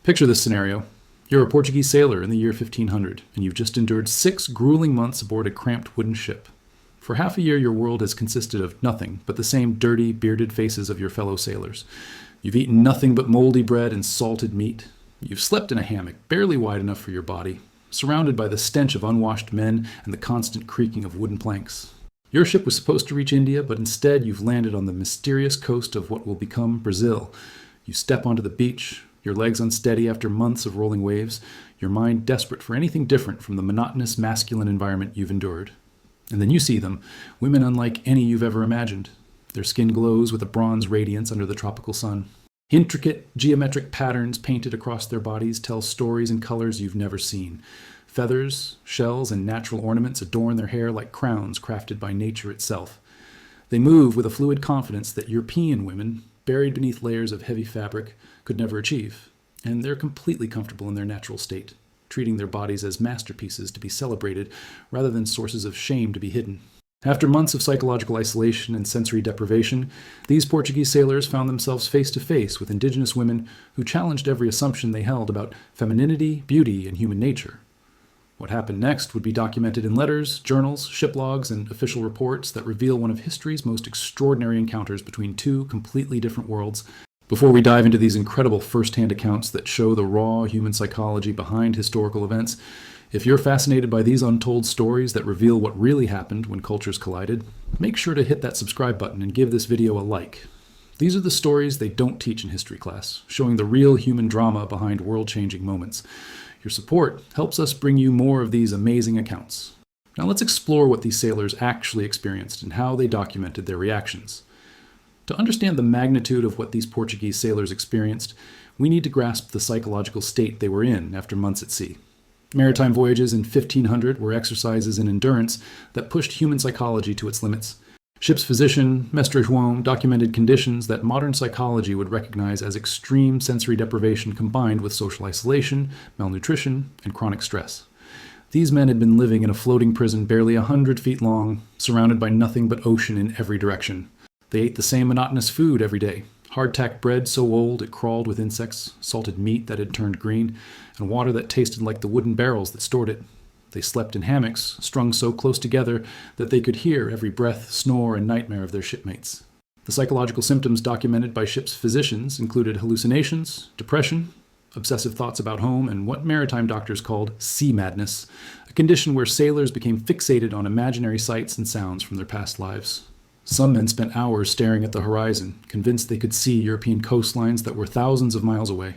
Picture this scenario. You're a Portuguese sailor in the year 1500, and you've just endured 6 grueling months aboard a cramped wooden ship. For half a year, your world has consisted of nothing but the same dirty, bearded faces of your fellow sailors. You've eaten nothing but moldy bread and salted meat. You've slept in a hammock barely wide enough for your body, surrounded by the stench of unwashed men and the constant creaking of wooden planks. Your ship was supposed to reach India, but instead you've landed on the mysterious coast of what will become Brazil. You step onto the beach, your legs unsteady after months of rolling waves, your mind desperate for anything different from the monotonous masculine environment you've endured. And then you see them, women unlike any you've ever imagined. Their skin glows with a bronze radiance under the tropical sun. Intricate geometric patterns painted across their bodies tell stories and colors you've never seen. Feathers, shells, and natural ornaments adorn their hair like crowns crafted by nature itself. They move with a fluid confidence that European women, buried beneath layers of heavy fabric, could never achieve. And they're completely comfortable in their natural state, treating their bodies as masterpieces to be celebrated rather than sources of shame to be hidden. After months of psychological isolation and sensory deprivation, these Portuguese sailors found themselves face to face with indigenous women who challenged every assumption they held about femininity, beauty, and human nature. What happened next would be documented in letters, journals, ship logs, and official reports that reveal one of history's most extraordinary encounters between two completely different worlds. Before we dive into these incredible first-hand accounts that show the raw human psychology behind historical events, if you're fascinated by these untold stories that reveal what really happened when cultures collided, make sure to hit that subscribe button and give this video a like. These are the stories they don't teach in history class, showing the real human drama behind world-changing moments. Your support helps us bring you more of these amazing accounts. Now let's explore what these sailors actually experienced and how they documented their reactions. To understand the magnitude of what these Portuguese sailors experienced, we need to grasp the psychological state they were in after months at sea. Maritime voyages in 1500 were exercises in endurance that pushed human psychology to its limits. Ship's physician, Mestre João, documented conditions that modern psychology would recognize as extreme sensory deprivation combined with social isolation, malnutrition, and chronic stress. These men had been living in a floating prison barely 100 feet long, surrounded by nothing but ocean in every direction. They ate the same monotonous food every day. Hardtack bread so old it crawled with insects, salted meat that had turned green, and water that tasted like the wooden barrels that stored it. They slept in hammocks, strung so close together that they could hear every breath, snore, and nightmare of their shipmates. The psychological symptoms documented by ship's physicians included hallucinations, depression, obsessive thoughts about home, and what maritime doctors called sea madness, a condition where sailors became fixated on imaginary sights and sounds from their past lives. Some men spent hours staring at the horizon, convinced they could see European coastlines that were thousands of miles away.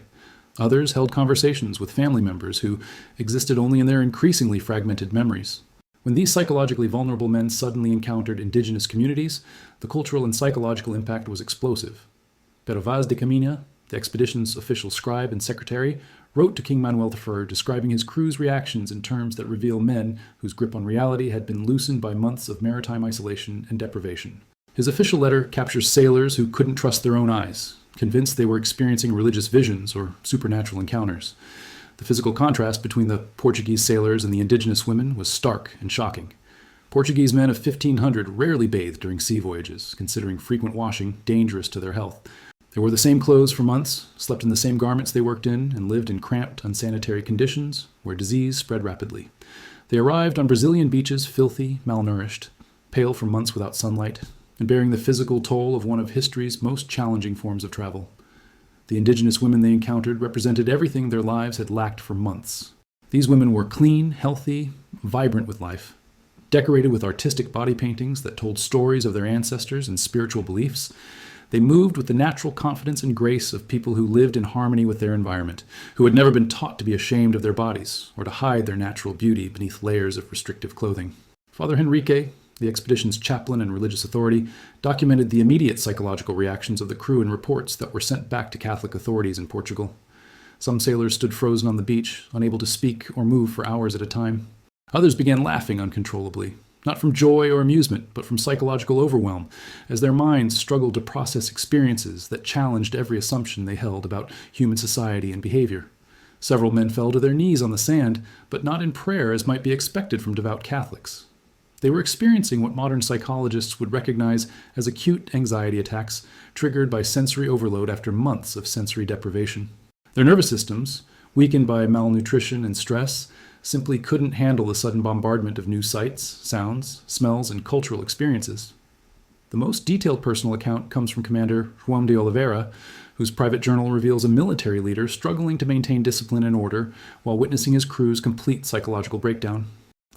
Others held conversations with family members who existed only in their increasingly fragmented memories. When these psychologically vulnerable men suddenly encountered indigenous communities, the cultural and psychological impact was explosive. Pero Vaz de Caminha, the expedition's official scribe and secretary, wrote to King Manuel I, describing his crew's reactions in terms that reveal men whose grip on reality had been loosened by months of maritime isolation and deprivation. His official letter captures sailors who couldn't trust their own eyes, convinced they were experiencing religious visions or supernatural encounters. The physical contrast between the Portuguese sailors and the indigenous women was stark and shocking. Portuguese men of 1500 rarely bathed during sea voyages, considering frequent washing dangerous to their health. They wore the same clothes for months, slept in the same garments they worked in, and lived in cramped, unsanitary conditions where disease spread rapidly. They arrived on Brazilian beaches filthy, malnourished, pale from months without sunlight, and bearing the physical toll of one of history's most challenging forms of travel. The indigenous women they encountered represented everything their lives had lacked for months. These women were clean, healthy, vibrant with life, decorated with artistic body paintings that told stories of their ancestors and spiritual beliefs. They moved with the natural confidence and grace of people who lived in harmony with their environment, who had never been taught to be ashamed of their bodies or to hide their natural beauty beneath layers of restrictive clothing. Father Henrique, the expedition's chaplain and religious authority, documented the immediate psychological reactions of the crew in reports that were sent back to Catholic authorities in Portugal. Some sailors stood frozen on the beach, unable to speak or move for hours at a time. Others began laughing uncontrollably, not from joy or amusement, but from psychological overwhelm, as their minds struggled to process experiences that challenged every assumption they held about human society and behavior. Several men fell to their knees on the sand, but not in prayer as might be expected from devout Catholics. They were experiencing what modern psychologists would recognize as acute anxiety attacks triggered by sensory overload after months of sensory deprivation. Their nervous systems, weakened by malnutrition and stress, simply couldn't handle the sudden bombardment of new sights, sounds, smells, and cultural experiences. The most detailed personal account comes from Commander Juan de Oliveira, whose private journal reveals a military leader struggling to maintain discipline and order while witnessing his crew's complete psychological breakdown.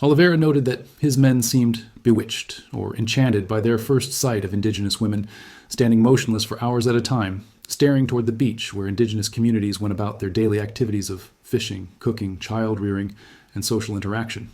Oliveira noted that his men seemed bewitched or enchanted by their first sight of indigenous women, standing motionless for hours at a time, staring toward the beach where indigenous communities went about their daily activities of fishing, cooking, child-rearing, and social interaction.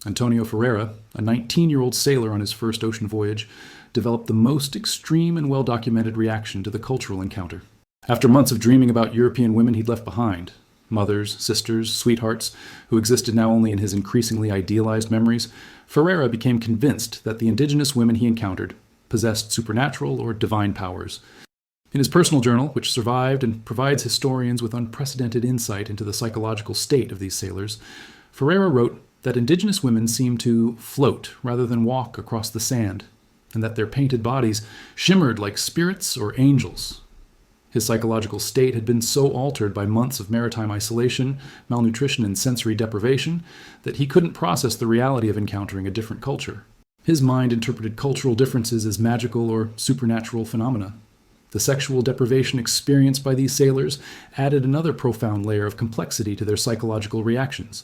Antonio Ferreira, a 19-year-old sailor on his first ocean voyage, developed the most extreme and well-documented reaction to the cultural encounter. After months of dreaming about European women he'd left behind, mothers, sisters, sweethearts, who existed now only in his increasingly idealized memories, Ferreira became convinced that the indigenous women he encountered possessed supernatural or divine powers. In his personal journal, which survived and provides historians with unprecedented insight into the psychological state of these sailors, Ferreira wrote that indigenous women seemed to float rather than walk across the sand, and that their painted bodies shimmered like spirits or angels. His psychological state had been so altered by months of maritime isolation, malnutrition, and sensory deprivation that he couldn't process the reality of encountering a different culture. His mind interpreted cultural differences as magical or supernatural phenomena. The sexual deprivation experienced by these sailors added another profound layer of complexity to their psychological reactions.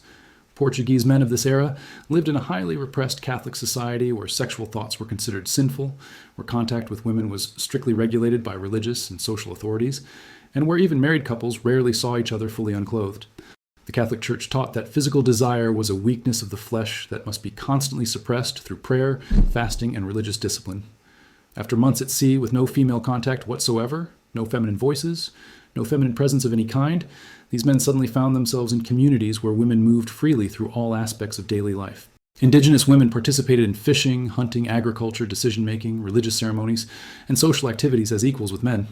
Portuguese men of this era lived in a highly repressed Catholic society where sexual thoughts were considered sinful, where contact with women was strictly regulated by religious and social authorities, and where even married couples rarely saw each other fully unclothed. The Catholic Church taught that physical desire was a weakness of the flesh that must be constantly suppressed through prayer, fasting, and religious discipline. After months at sea with no female contact whatsoever, no feminine voices, no feminine presence of any kind, these men suddenly found themselves in communities where women moved freely through all aspects of daily life. Indigenous women participated in fishing, hunting, agriculture, decision-making, religious ceremonies, and social activities as equals with men.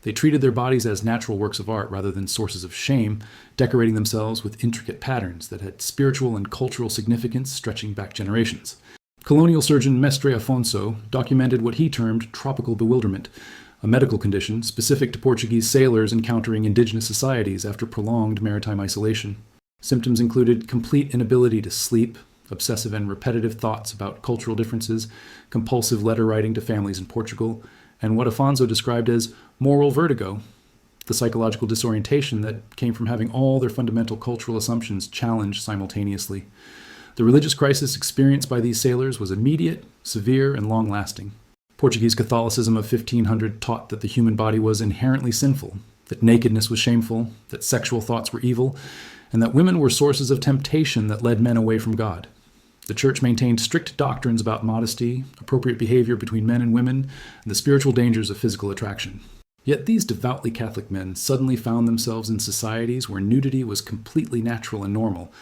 They treated their bodies as natural works of art rather than sources of shame, decorating themselves with intricate patterns that had spiritual and cultural significance stretching back generations. Colonial surgeon Mestre Afonso documented what he termed tropical bewilderment, a medical condition specific to Portuguese sailors encountering indigenous societies after prolonged maritime isolation. Symptoms included complete inability to sleep, obsessive and repetitive thoughts about cultural differences, compulsive letter writing to families in Portugal, and what Afonso described as moral vertigo, the psychological disorientation that came from having all their fundamental cultural assumptions challenged simultaneously. The religious crisis experienced by these sailors was immediate, severe, and long-lasting. Portuguese Catholicism of 1500 taught that the human body was inherently sinful, that nakedness was shameful, that sexual thoughts were evil, and that women were sources of temptation that led men away from God. The Church maintained strict doctrines about modesty, appropriate behavior between men and women, and the spiritual dangers of physical attraction. Yet these devoutly Catholic men suddenly found themselves in societies where nudity was completely natural and normal,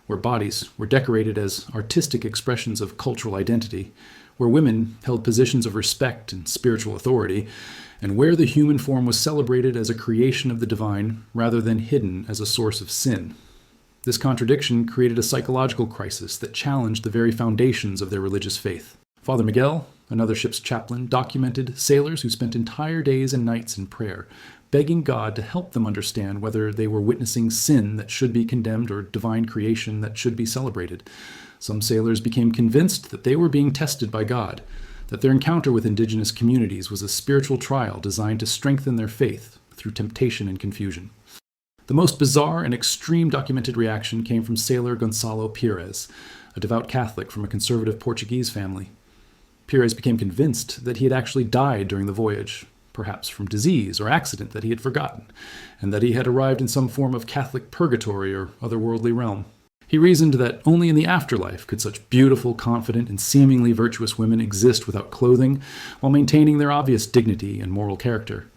where bodies were decorated as artistic expressions of cultural identity, where women held positions of respect and spiritual authority, and where the human form was celebrated as a creation of the divine rather than hidden as a source of sin. This contradiction created a psychological crisis that challenged the very foundations of their religious faith. Father Miguel, another ship's chaplain, documented sailors who spent entire days and nights in prayer, begging God to help them understand whether they were witnessing sin that should be condemned or divine creation that should be celebrated. Some sailors became convinced that they were being tested by God, that their encounter with indigenous communities was a spiritual trial designed to strengthen their faith through temptation and confusion. The most bizarre and extreme documented reaction came from sailor Gonçalo Pires, a devout Catholic from a conservative Portuguese family. Pires became convinced that he had actually died during the voyage, perhaps from disease or accident that he had forgotten, and that he had arrived in some form of Catholic purgatory or otherworldly realm. He reasoned that only in the afterlife could such beautiful, confident, and seemingly virtuous women exist without clothing, while maintaining their obvious dignity and moral character.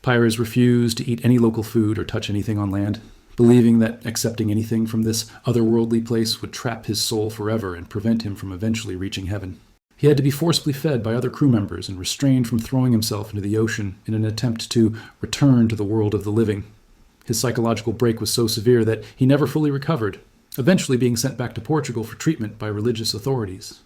Pires refused to eat any local food or touch anything on land, believing that accepting anything from this otherworldly place would trap his soul forever and prevent him from eventually reaching heaven. He had to be forcibly fed by other crew members and restrained from throwing himself into the ocean in an attempt to return to the world of the living. His psychological break was so severe that he never fully recovered, eventually being sent back to Portugal for treatment by religious authorities.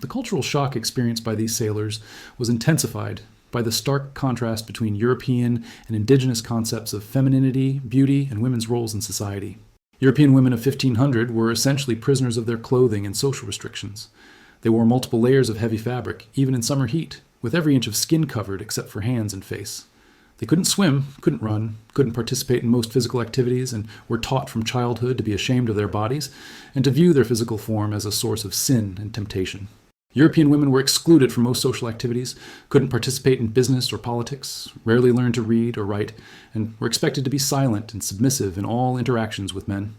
The cultural shock experienced by these sailors was intensified by the stark contrast between European and indigenous concepts of femininity, beauty, and women's roles in society. European women of 1500 were essentially prisoners of their clothing and social restrictions. They wore multiple layers of heavy fabric, even in summer heat, with every inch of skin covered except for hands and face. They couldn't swim, couldn't run, couldn't participate in most physical activities, and were taught from childhood to be ashamed of their bodies and to view their physical form as a source of sin and temptation. European women were excluded from most social activities, couldn't participate in business or politics, rarely learned to read or write, and were expected to be silent and submissive in all interactions with men.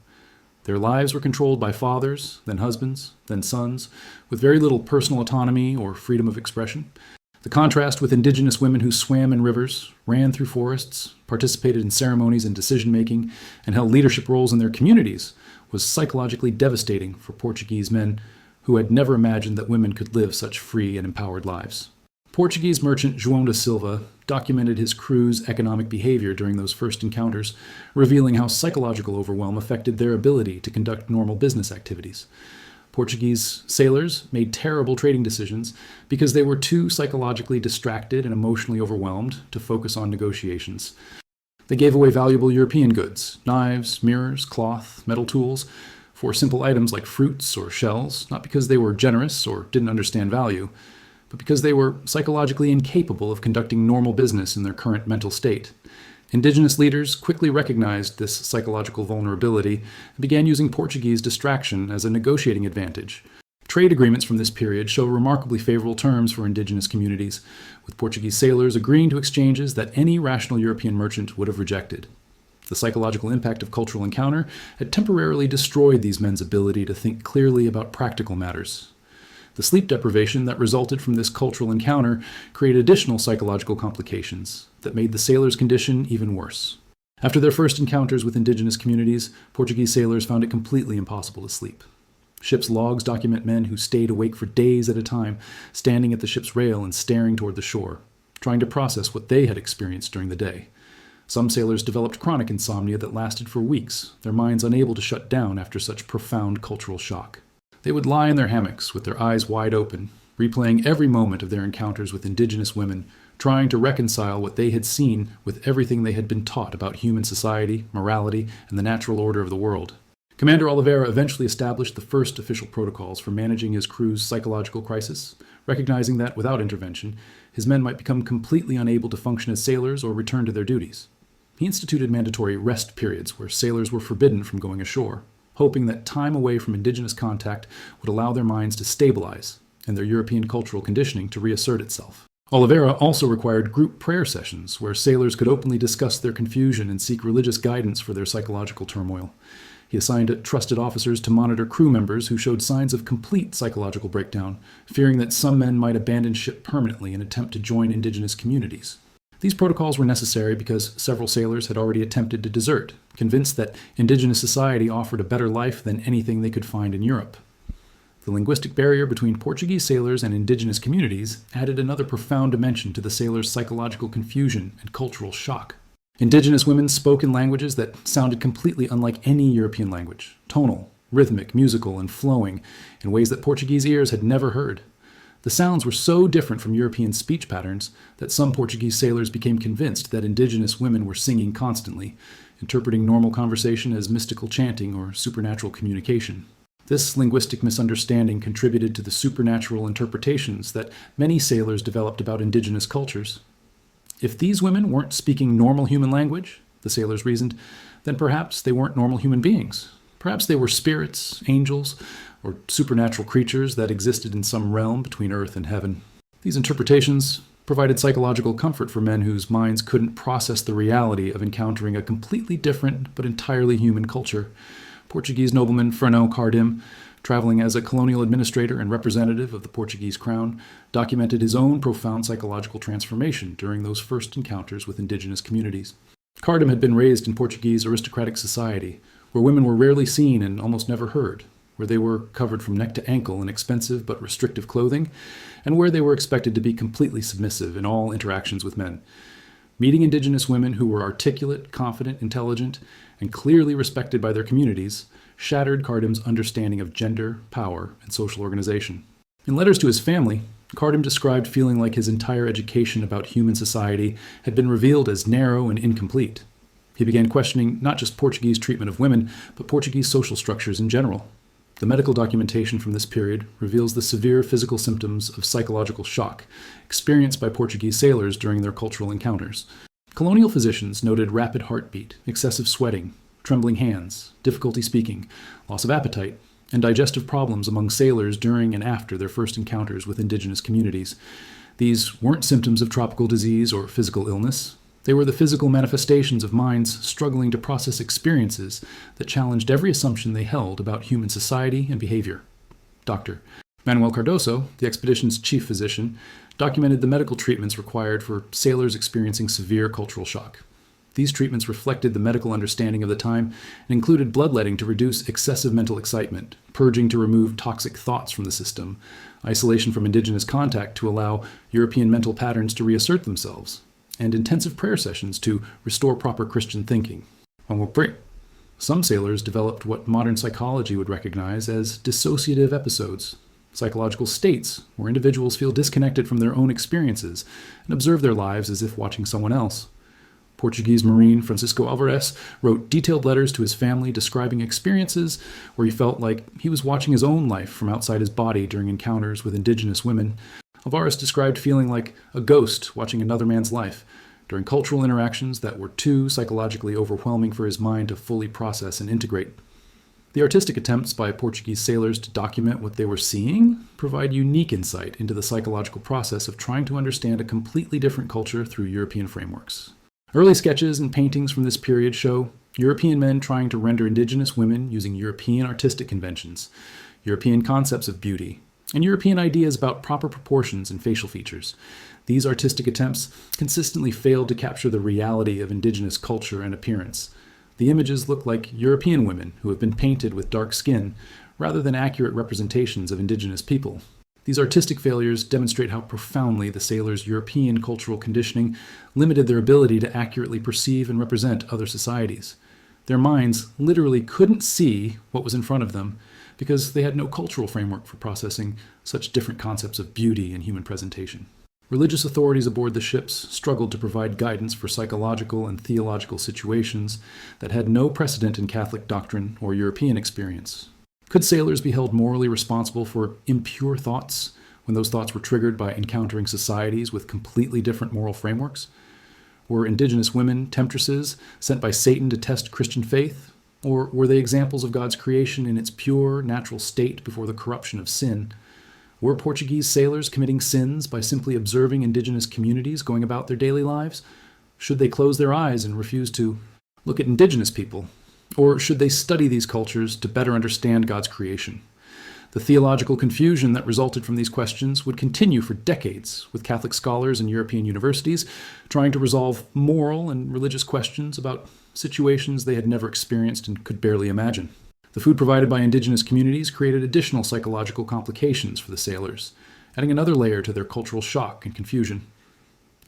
Their lives were controlled by fathers, then husbands, then sons, with very little personal autonomy or freedom of expression. The contrast with indigenous women who swam in rivers, ran through forests, participated in ceremonies and decision-making, and held leadership roles in their communities was psychologically devastating for Portuguese men who had never imagined that women could live such free and empowered lives. Portuguese merchant João da Silva documented his crew's economic behavior during those first encounters, revealing how psychological overwhelm affected their ability to conduct normal business activities. Portuguese sailors made terrible trading decisions because they were too psychologically distracted and emotionally overwhelmed to focus on negotiations. They gave away valuable European goods, knives, mirrors, cloth, metal tools, for simple items like fruits or shells, not because they were generous or didn't understand value, but because they were psychologically incapable of conducting normal business in their current mental state. Indigenous leaders quickly recognized this psychological vulnerability and began using Portuguese distraction as a negotiating advantage. Trade agreements from this period show remarkably favorable terms for indigenous communities, with Portuguese sailors agreeing to exchanges that any rational European merchant would have rejected. The psychological impact of cultural encounter had temporarily destroyed these men's ability to think clearly about practical matters. The sleep deprivation that resulted from this cultural encounter created additional psychological complications that made the sailors' condition even worse. After their first encounters with indigenous communities, Portuguese sailors found it completely impossible to sleep. Ship's logs document men who stayed awake for days at a time, standing at the ship's rail and staring toward the shore, trying to process what they had experienced during the day. Some sailors developed chronic insomnia that lasted for weeks, their minds unable to shut down after such profound cultural shock. They would lie in their hammocks with their eyes wide open, replaying every moment of their encounters with indigenous women, trying to reconcile what they had seen with everything they had been taught about human society, morality, and the natural order of the world. Commander Oliveira eventually established the first official protocols for managing his crew's psychological crisis, recognizing that, without intervention, his men might become completely unable to function as sailors or return to their duties. He instituted mandatory rest periods where sailors were forbidden from going ashore, hoping that time away from indigenous contact would allow their minds to stabilize and their European cultural conditioning to reassert itself. Oliveira also required group prayer sessions where sailors could openly discuss their confusion and seek religious guidance for their psychological turmoil. He assigned trusted officers to monitor crew members who showed signs of complete psychological breakdown, fearing that some men might abandon ship permanently and attempt to join indigenous communities. These protocols were necessary because several sailors had already attempted to desert, convinced that indigenous society offered a better life than anything they could find in Europe. The linguistic barrier between Portuguese sailors and indigenous communities added another profound dimension to the sailors' psychological confusion and cultural shock. Indigenous women spoke in languages that sounded completely unlike any European language, tonal, rhythmic, musical, and flowing, in ways that Portuguese ears had never heard. The sounds were so different from European speech patterns that some Portuguese sailors became convinced that indigenous women were singing constantly, interpreting normal conversation as mystical chanting or supernatural communication. This linguistic misunderstanding contributed to the supernatural interpretations that many sailors developed about indigenous cultures. If these women weren't speaking normal human language, the sailors reasoned, then perhaps they weren't normal human beings. Perhaps they were spirits, angels, or supernatural creatures that existed in some realm between earth and heaven. These interpretations provided psychological comfort for men whose minds couldn't process the reality of encountering a completely different but entirely human culture. Portuguese nobleman Fernão Cardim, traveling as a colonial administrator and representative of the Portuguese crown, documented his own profound psychological transformation during those first encounters with indigenous communities. Cardim had been raised in Portuguese aristocratic society, where women were rarely seen and almost never heard, where they were covered from neck to ankle in expensive but restrictive clothing, and where they were expected to be completely submissive in all interactions with men. Meeting indigenous women who were articulate, confident, intelligent, and clearly respected by their communities shattered Cardim's understanding of gender, power, and social organization. In letters to his family, Cardam described feeling like his entire education about human society had been revealed as narrow and incomplete. He began questioning not just Portuguese treatment of women, but Portuguese social structures in general. The medical documentation from this period reveals the severe physical symptoms of psychological shock experienced by Portuguese sailors during their cultural encounters. Colonial physicians noted rapid heartbeat, excessive sweating, trembling hands, difficulty speaking, loss of appetite, and digestive problems among sailors during and after their first encounters with indigenous communities. These weren't symptoms of tropical disease or physical illness. They were the physical manifestations of minds struggling to process experiences that challenged every assumption they held about human society and behavior. Dr. Manuel Cardoso, the expedition's chief physician, documented the medical treatments required for sailors experiencing severe cultural shock. These treatments reflected the medical understanding of the time and included bloodletting to reduce excessive mental excitement, purging to remove toxic thoughts from the system, isolation from indigenous contact to allow European mental patterns to reassert themselves, and intensive prayer sessions to restore proper Christian thinking. Some sailors developed what modern psychology would recognize as dissociative episodes, psychological states where individuals feel disconnected from their own experiences and observe their lives as if watching someone else. Portuguese Marine Francisco Alvarez wrote detailed letters to his family describing experiences where he felt like he was watching his own life from outside his body during encounters with indigenous women. Alvarez described feeling like a ghost watching another man's life during cultural interactions that were too psychologically overwhelming for his mind to fully process and integrate. The artistic attempts by Portuguese sailors to document what they were seeing provide unique insight into the psychological process of trying to understand a completely different culture through European frameworks. Early sketches and paintings from this period show European men trying to render indigenous women using European artistic conventions, European concepts of beauty, and European ideas about proper proportions and facial features. These artistic attempts consistently failed to capture the reality of indigenous culture and appearance. The images look like European women who have been painted with dark skin, rather than accurate representations of indigenous people. These artistic failures demonstrate how profoundly the sailors' European cultural conditioning limited their ability to accurately perceive and represent other societies. Their minds literally couldn't see what was in front of them because they had no cultural framework for processing such different concepts of beauty and human presentation. Religious authorities aboard the ships struggled to provide guidance for psychological and theological situations that had no precedent in Catholic doctrine or European experience. Could sailors be held morally responsible for impure thoughts when those thoughts were triggered by encountering societies with completely different moral frameworks? Were indigenous women temptresses sent by Satan to test Christian faith? Or were they examples of God's creation in its pure, natural state before the corruption of sin? Were Portuguese sailors committing sins by simply observing indigenous communities going about their daily lives? Should they close their eyes and refuse to look at indigenous people? Or should they study these cultures to better understand God's creation? The theological confusion that resulted from these questions would continue for decades, with Catholic scholars in European universities trying to resolve moral and religious questions about situations they had never experienced and could barely imagine. The food provided by indigenous communities created additional psychological complications for the sailors, adding another layer to their cultural shock and confusion.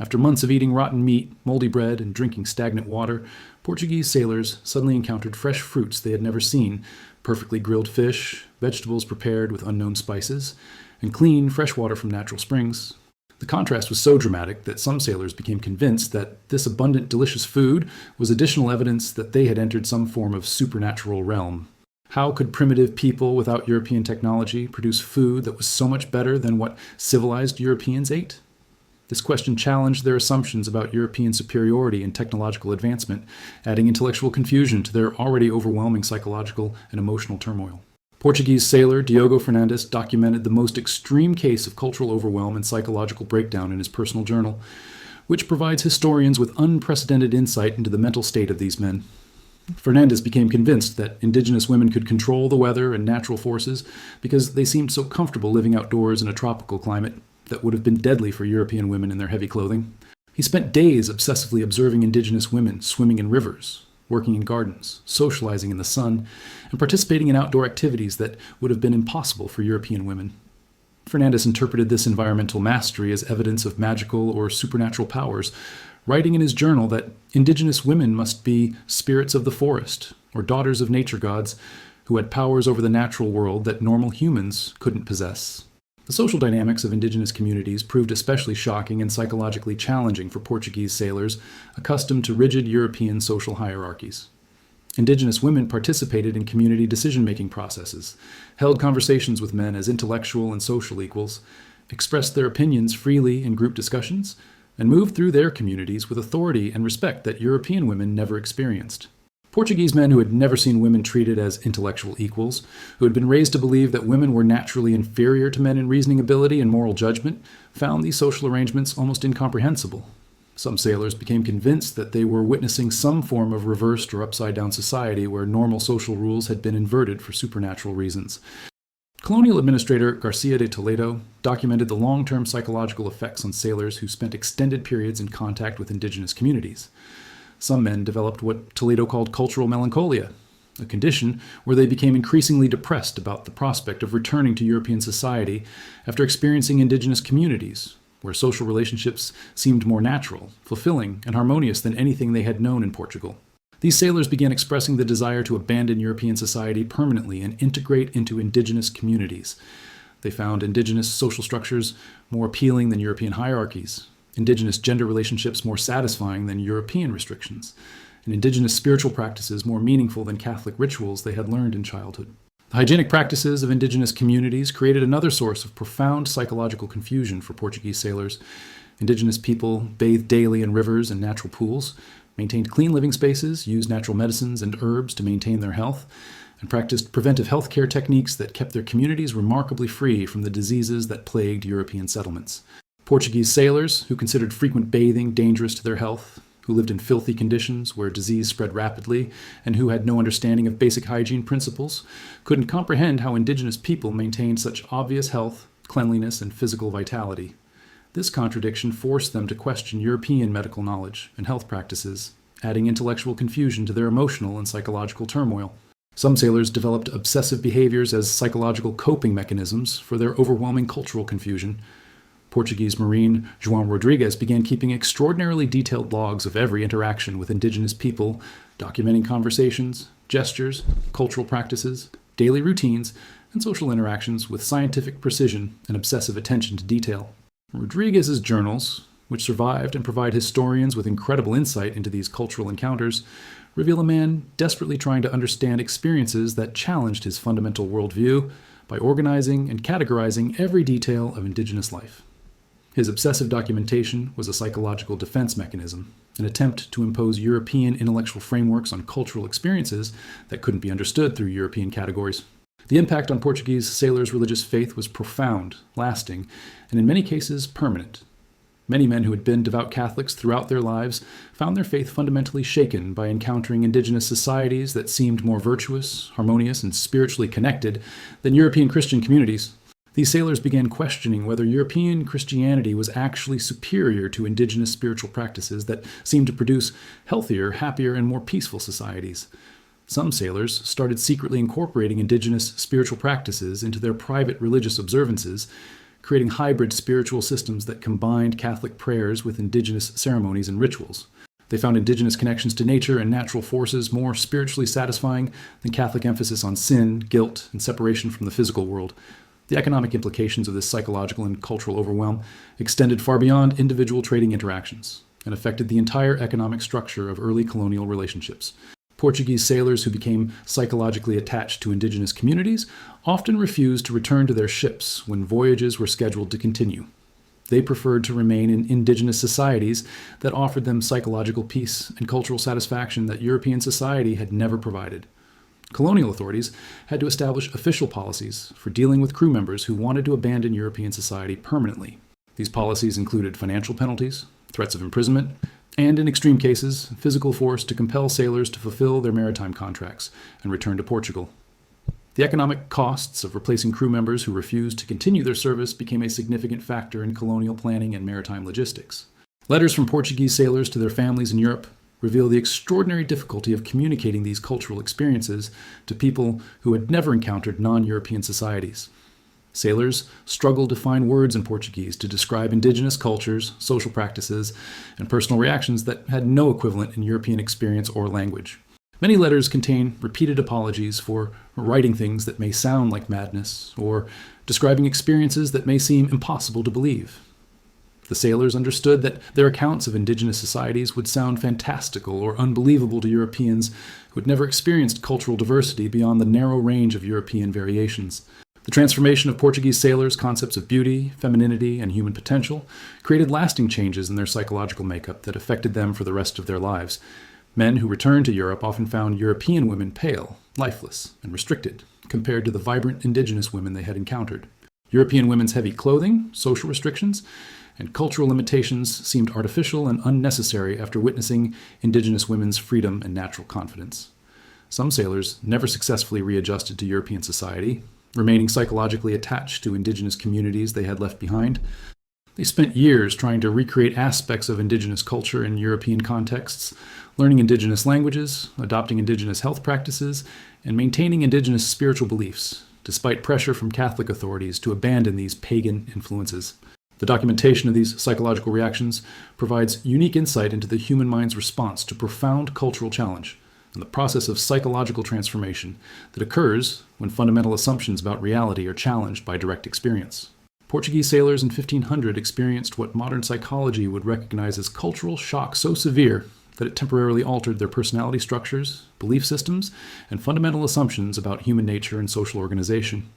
After months of eating rotten meat, moldy bread, and drinking stagnant water, Portuguese sailors suddenly encountered fresh fruits they had never seen, perfectly grilled fish, vegetables prepared with unknown spices, and clean, fresh water from natural springs. The contrast was so dramatic that some sailors became convinced that this abundant, delicious food was additional evidence that they had entered some form of supernatural realm. How could primitive people without European technology produce food that was so much better than what civilized Europeans ate? This question challenged their assumptions about European superiority and technological advancement, adding intellectual confusion to their already overwhelming psychological and emotional turmoil. Portuguese sailor Diogo Fernandes documented the most extreme case of cultural overwhelm and psychological breakdown in his personal journal, which provides historians with unprecedented insight into the mental state of these men. Fernandes became convinced that indigenous women could control the weather and natural forces because they seemed so comfortable living outdoors in a tropical climate that would have been deadly for European women in their heavy clothing. He spent days obsessively observing indigenous women swimming in rivers, working in gardens, socializing in the sun, and participating in outdoor activities that would have been impossible for European women. Fernandes interpreted this environmental mastery as evidence of magical or supernatural powers, writing in his journal that indigenous women must be spirits of the forest, or daughters of nature gods, who had powers over the natural world that normal humans couldn't possess. The social dynamics of indigenous communities proved especially shocking and psychologically challenging for Portuguese sailors accustomed to rigid European social hierarchies. Indigenous women participated in community decision-making processes, held conversations with men as intellectual and social equals, expressed their opinions freely in group discussions, and moved through their communities with authority and respect that European women never experienced. Portuguese men who had never seen women treated as intellectual equals, who had been raised to believe that women were naturally inferior to men in reasoning ability and moral judgment, found these social arrangements almost incomprehensible. Some sailors became convinced that they were witnessing some form of reversed or upside-down society where normal social rules had been inverted for supernatural reasons. Colonial administrator Garcia de Toledo documented the long-term psychological effects on sailors who spent extended periods in contact with indigenous communities. Some men developed what Toledo called cultural melancholia, a condition where they became increasingly depressed about the prospect of returning to European society after experiencing indigenous communities, where social relationships seemed more natural, fulfilling, and harmonious than anything they had known in Portugal. These sailors began expressing the desire to abandon European society permanently and integrate into indigenous communities. They found indigenous social structures more appealing than European hierarchies, indigenous gender relationships more satisfying than European restrictions, and indigenous spiritual practices more meaningful than Catholic rituals they had learned in childhood. The hygienic practices of indigenous communities created another source of profound psychological confusion for Portuguese sailors. Indigenous people bathed daily in rivers and natural pools, maintained clean living spaces, used natural medicines and herbs to maintain their health, and practiced preventive health care techniques that kept their communities remarkably free from the diseases that plagued European settlements. Portuguese sailors, who considered frequent bathing dangerous to their health, who lived in filthy conditions where disease spread rapidly, and who had no understanding of basic hygiene principles, couldn't comprehend how indigenous people maintained such obvious health, cleanliness, and physical vitality. This contradiction forced them to question European medical knowledge and health practices, adding intellectual confusion to their emotional and psychological turmoil. Some sailors developed obsessive behaviors as psychological coping mechanisms for their overwhelming cultural confusion. Portuguese Marine João Rodrigues began keeping extraordinarily detailed logs of every interaction with indigenous people, documenting conversations, gestures, cultural practices, daily routines, and social interactions with scientific precision and obsessive attention to detail. Rodriguez's journals, which survived and provide historians with incredible insight into these cultural encounters, reveal a man desperately trying to understand experiences that challenged his fundamental worldview by organizing and categorizing every detail of indigenous life. His obsessive documentation was a psychological defense mechanism, an attempt to impose European intellectual frameworks on cultural experiences that couldn't be understood through European categories. The impact on Portuguese sailors' religious faith was profound, lasting, and in many cases permanent. Many men who had been devout Catholics throughout their lives found their faith fundamentally shaken by encountering indigenous societies that seemed more virtuous, harmonious, and spiritually connected than European Christian communities. These sailors began questioning whether European Christianity was actually superior to indigenous spiritual practices that seemed to produce healthier, happier, and more peaceful societies. Some sailors started secretly incorporating indigenous spiritual practices into their private religious observances, creating hybrid spiritual systems that combined Catholic prayers with indigenous ceremonies and rituals. They found indigenous connections to nature and natural forces more spiritually satisfying than Catholic emphasis on sin, guilt, and separation from the physical world. The economic implications of this psychological and cultural overwhelm extended far beyond individual trading interactions and affected the entire economic structure of early colonial relationships. Portuguese sailors who became psychologically attached to indigenous communities often refused to return to their ships when voyages were scheduled to continue. They preferred to remain in indigenous societies that offered them psychological peace and cultural satisfaction that European society had never provided. Colonial authorities had to establish official policies for dealing with crew members who wanted to abandon European society permanently. These policies included financial penalties, threats of imprisonment, and in extreme cases, physical force to compel sailors to fulfill their maritime contracts and return to Portugal. The economic costs of replacing crew members who refused to continue their service became a significant factor in colonial planning and maritime logistics. Letters from Portuguese sailors to their families in Europe reveal the extraordinary difficulty of communicating these cultural experiences to people who had never encountered non-European societies. Sailors struggled to find words in Portuguese to describe indigenous cultures, social practices, and personal reactions that had no equivalent in European experience or language. Many letters contain repeated apologies for writing things that may sound like madness or describing experiences that may seem impossible to believe. The sailors understood that their accounts of indigenous societies would sound fantastical or unbelievable to Europeans who had never experienced cultural diversity beyond the narrow range of European variations. The transformation of Portuguese sailors' concepts of beauty, femininity, and human potential created lasting changes in their psychological makeup that affected them for the rest of their lives. Men who returned to Europe often found European women pale, lifeless, and restricted, compared to the vibrant indigenous women they had encountered. European women's heavy clothing, social restrictions, and cultural limitations seemed artificial and unnecessary after witnessing indigenous women's freedom and natural confidence. Some sailors never successfully readjusted to European society, remaining psychologically attached to indigenous communities they had left behind. They spent years trying to recreate aspects of indigenous culture in European contexts, learning indigenous languages, adopting indigenous health practices, and maintaining indigenous spiritual beliefs, despite pressure from Catholic authorities to abandon these pagan influences. The documentation of these psychological reactions provides unique insight into the human mind's response to profound cultural challenge and the process of psychological transformation that occurs when fundamental assumptions about reality are challenged by direct experience. Portuguese sailors in 1500 experienced what modern psychology would recognize as cultural shock so severe that it temporarily altered their personality structures, belief systems, and fundamental assumptions about human nature and social organization.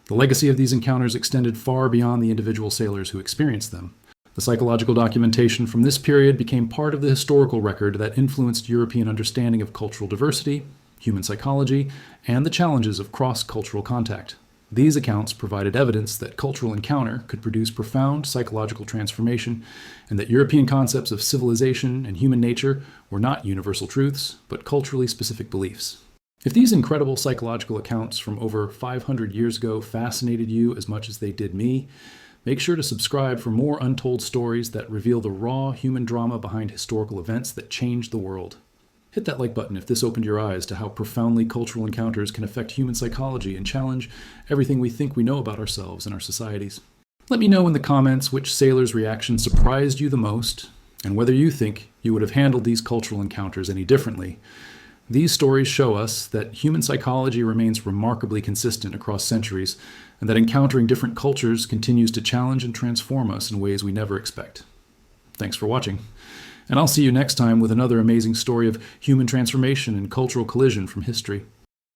The legacy of these encounters extended far beyond the individual sailors who experienced them. The psychological documentation from this period became part of the historical record that influenced European understanding of cultural diversity, human psychology, and the challenges of cross-cultural contact. These accounts provided evidence that cultural encounter could produce profound psychological transformation, and that European concepts of civilization and human nature were not universal truths, but culturally specific beliefs. If these incredible psychological accounts from over 500 years ago fascinated you as much as they did me, make sure to subscribe for more untold stories that reveal the raw human drama behind historical events that changed the world. Hit that like button if this opened your eyes to how profoundly cultural encounters can affect human psychology and challenge everything we think we know about ourselves and our societies. Let me know in the comments which sailor's reaction surprised you the most, and whether you think you would have handled these cultural encounters any differently. These stories show us that human psychology remains remarkably consistent across centuries, and that encountering different cultures continues to challenge and transform us in ways we never expect. Thanks for watching, and I'll see you next time with another amazing story of human transformation and cultural collision from history.